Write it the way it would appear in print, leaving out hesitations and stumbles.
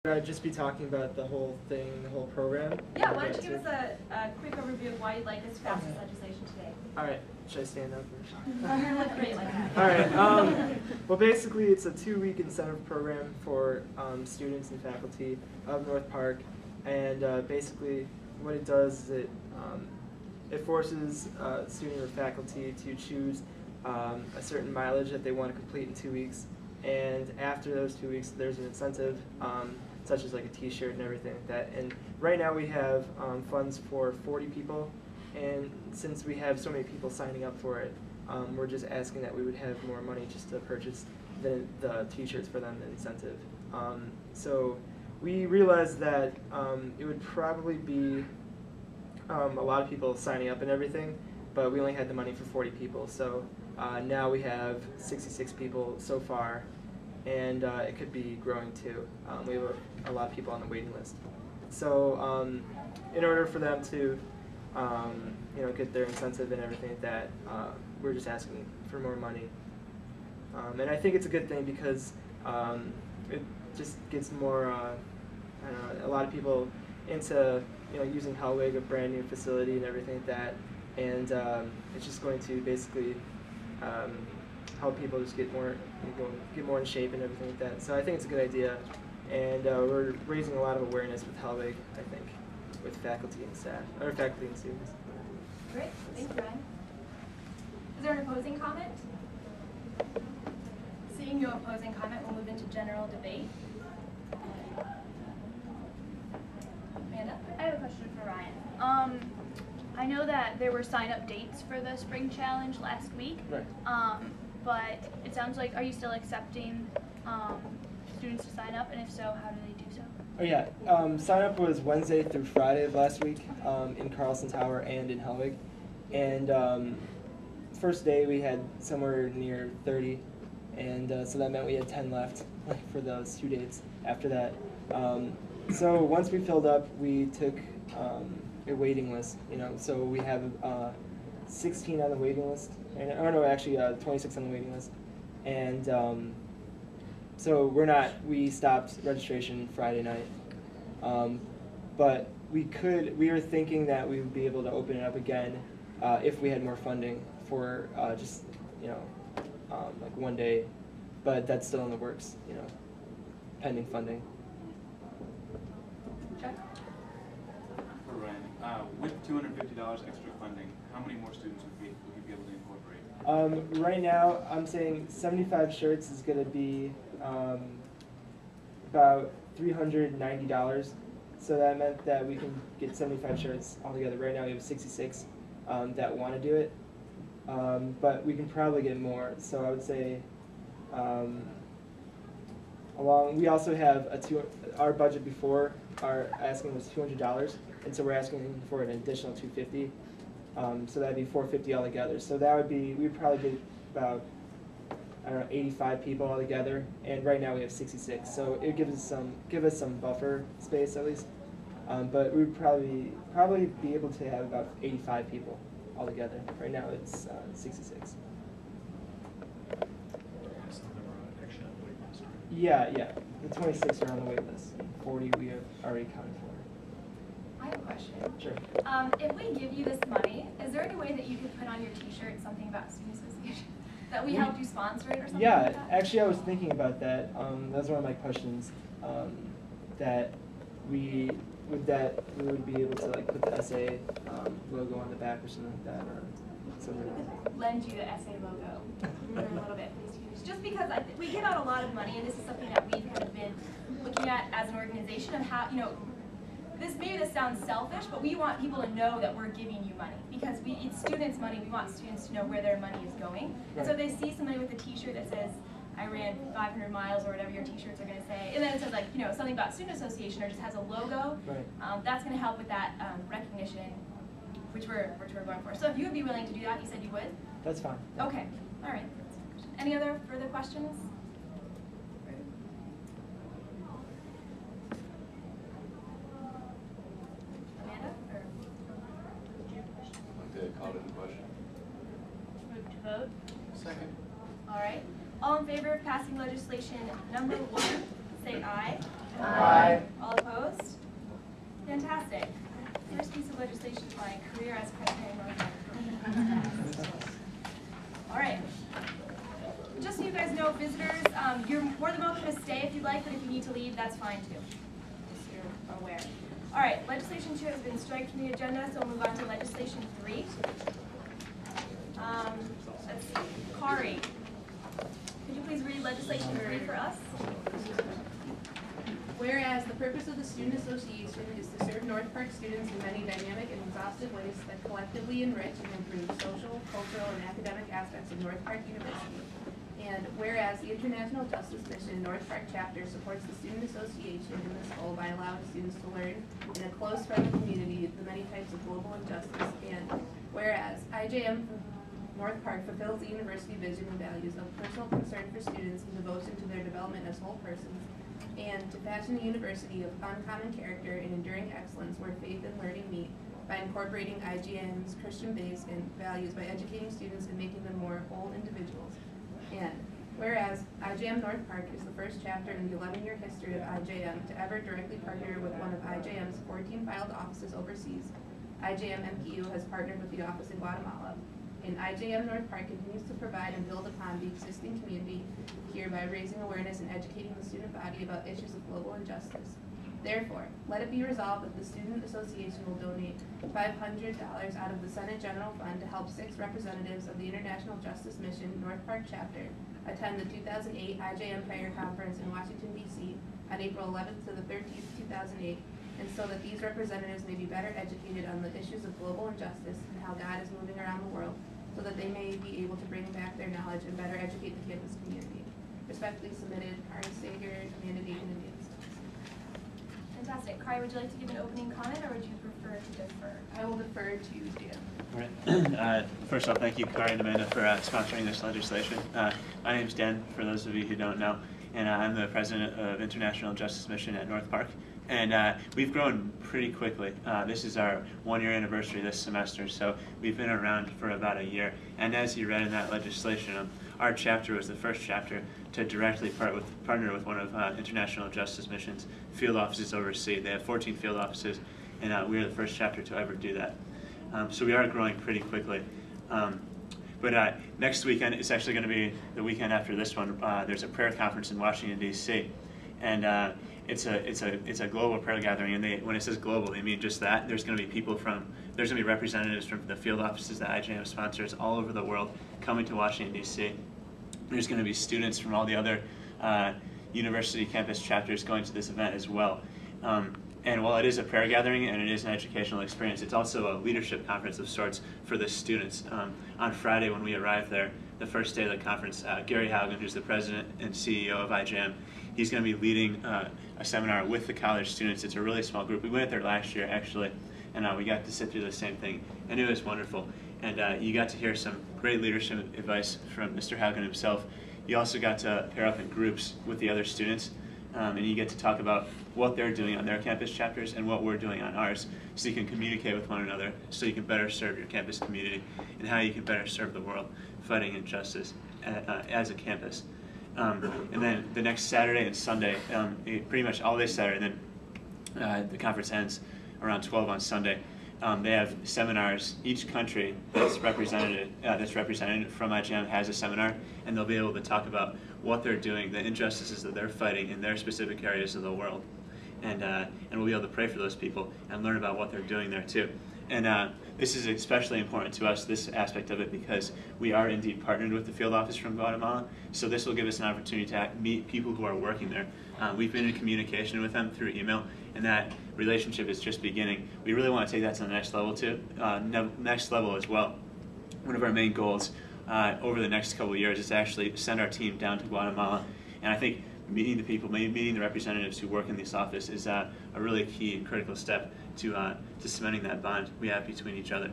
I'd just be talking about the whole thing, the whole program. Yeah, why don't you give us a quick overview of why you'd like us to pass this legislation today? All right, should I stand up? You're gonna look great like that. All right. Well, basically, it's a 2-week incentive program for students and faculty of North Park, and basically, what it does is it forces student or faculty to choose a certain mileage that they want to complete in 2 weeks, and after those 2 weeks, there's an incentive, such as like a T-shirt and everything like that. And right now, we have funds for 40 people. And since we have so many people signing up for it, we're just asking that we would have more money just to purchase the T-shirts for them, the incentive. So we realized that it would probably be a lot of people signing up and everything, but we only had the money for 40 people. So now we have 66 people so far, and it could be growing too. We have a lot of people on the waiting list. So in order for them to get their incentive and everything like that, we're just asking for more money. And I think it's a good thing because it just gets more, a lot of people into using Hellwig, a brand new facility and everything like that. And it's just going to basically help people just get more in shape and everything like that. So I think it's a good idea. And we're raising a lot of awareness with Hellwig, I think, with faculty and staff, or faculty and students. Great, thank you, Ryan. Is there an opposing comment? Seeing no opposing comment, we'll move into general debate. Amanda? I have a question for Ryan. I know that there were sign-up dates for the spring challenge last week. Right. But it sounds like, are you still accepting students to sign up? And if so, how do they do so? Oh yeah, sign up was Wednesday through Friday of last week in Carlson Tower and in Hellwig. And first day we had somewhere near 30, and so that meant we had 10 left for those 2 dates after that. So once we filled up, we took a waiting list, so we have 16 on the waiting list, actually 26 on the waiting list. And so we stopped registration Friday night, but we were thinking that we would be able to open it up again if we had more funding for just, like 1 day, but that's still in the works, pending funding. Chuck? For Ryan, with $250 extra funding, how many more students would you be able to incorporate? Right now, I'm saying 75 shirts is going to be about $390. So that meant that we can get 75 shirts altogether. Right now we have 66 that want to do it, but we can probably get more. So I would say we also have our budget before our asking was $200, and so we're asking for an additional $250. So that'd be $450 altogether. So that would be, we'd probably get about 85 people altogether, and right now we have 66. So it gives us some buffer space at least. But we'd probably be able to have about 85 people altogether. Right now it's 66. Yeah. The 26 are on the wait list. 40 we have already accounted for. I have a question. Sure. If we give you this money, is there any way that you could put on your T-shirt something about student association? That we helped you sponsor it or something like that? Actually I was thinking about that. That was one of my questions. That we would be able to like put the SA logo on the back or something like that, or something. Lend you the SA logo for a little bit, please. Just because we give out a lot of money, and this is something that we've kind of been looking at as an organization of how, maybe this sounds selfish, but we want people to know that we're giving you money because it's students' money. We want students to know where their money is going. And so if they see somebody with a T-shirt that says, I ran 500 miles or whatever your T-shirts are going to say, and then it says like something about student association or just has a logo, right. That's going to help with that recognition, which we're going for. So if you would be willing to do that, you said you would? That's fine. Okay, all right. Any other further questions? Amanda? Or I'd like to call it into question. Move to vote. Second. all right. All in favor of passing legislation number 1, say aye. Aye. All opposed? Fantastic. First piece of legislation is my career as president of North Park. All right. Just so you guys know, visitors, you're more than welcome to stay if you'd like, but if you need to leave, that's fine too. Just so you're aware. All right, legislation 2 has been striked from the agenda, so we'll move on to legislation 3. That's Kari. Could you please read legislation 3 for us? Whereas the purpose of the Student Association is to serve North Park students in many dynamic and exhaustive ways that collectively enrich and improve social, cultural, and academic aspects of North Park University. And whereas the International Justice Mission North Park chapter supports the Student Association in this goal by allowing students to learn in a close, friendly community the many types of global injustice. And whereas IJM North Park fulfills the university vision and values of personal concern for students and devotion to their development as whole persons, and to fashion a university of uncommon character and enduring excellence where faith and learning meet by incorporating IGN's Christian base and values by educating students and making them more whole individuals. And whereas IJM North Park is the first chapter in the 11-year history of IJM to ever directly partner with one of IJM's 14 filed offices overseas, IJM MPU has partnered with the office in Guatemala. And IJM North Park continues to provide and build upon the existing community here by raising awareness and educating the student body about issues of global injustice. Therefore, let it be resolved that the Student Association will donate $500 out of the Senate General Fund to help 6 representatives of the International Justice Mission North Park chapter attend the 2008 IJM Prayer Conference in Washington, D.C. on April 11th to the 13th, 2008, and so that these representatives may be better educated on the issues of global injustice and how God is moving around the world, so that they may be able to bring back their knowledge and better educate the campus community. Respectfully submitted, Kari Sager, Amanda Deacon, and Dan Stokes. Fantastic. Kari, would you like to give an opening comment, or would you prefer to defer? I will defer to Dan. All right. First off, thank you, Kari and Amanda, for sponsoring this legislation. My name is Dan, for those of you who don't know, and I'm the president of International Justice Mission at North Park. And we've grown pretty quickly. This is our 1-year anniversary this semester, so we've been around for about a year. And as you read in that legislation, our chapter was the first chapter to directly partner with one of International Justice Mission's field offices overseas. They have 14 field offices, and we are the first chapter to ever do that. So we are growing pretty quickly. But next weekend, it's actually going to be the weekend after this one. There's a prayer conference in Washington, D.C., and it's a global prayer gathering, and when it says global, they mean just that. There's going to be there's going to be representatives from the field offices that IJM sponsors all over the world coming to Washington, D.C. There's going to be students from all the other university campus chapters going to this event as well. And while it is a prayer gathering and it is an educational experience, it's also a leadership conference of sorts for the students. On Friday when we arrived there, the first day of the conference, Gary Haugen, who's the president and CEO of IJM, he's going to be leading a seminar with the college students. It's a really small group. We went there last year, actually, and we got to sit through the same thing, and it was wonderful. And you got to hear some great leadership advice from Mr. Haugen himself. You also got to pair up in groups with the other students, and you get to talk about what they're doing on their campus chapters and what we're doing on ours, so you can communicate with one another, so you can better serve your campus community, and how you can better serve the world fighting injustice as a campus. And then the next Saturday and Sunday, pretty much all day Saturday, and then the conference ends around 12 on Sunday. They have seminars. Each country that's represented from IJM has a seminar, and they'll be able to talk about what they're doing, the injustices that they're fighting in their specific areas of the world. And we'll be able to pray for those people and learn about what they're doing there too. And this is especially important to us, this aspect of it, because we are indeed partnered with the field office from Guatemala. So this will give us an opportunity to meet people who are working there. We've been in communication with them through email, and that relationship is just beginning. We really want to take that to the next level too, next level as well. One of our main goals over the next couple of years is to actually send our team down to Guatemala. And I think meeting the people, meeting the representatives who work in this office is a really key and critical step to cementing that bond we have between each other.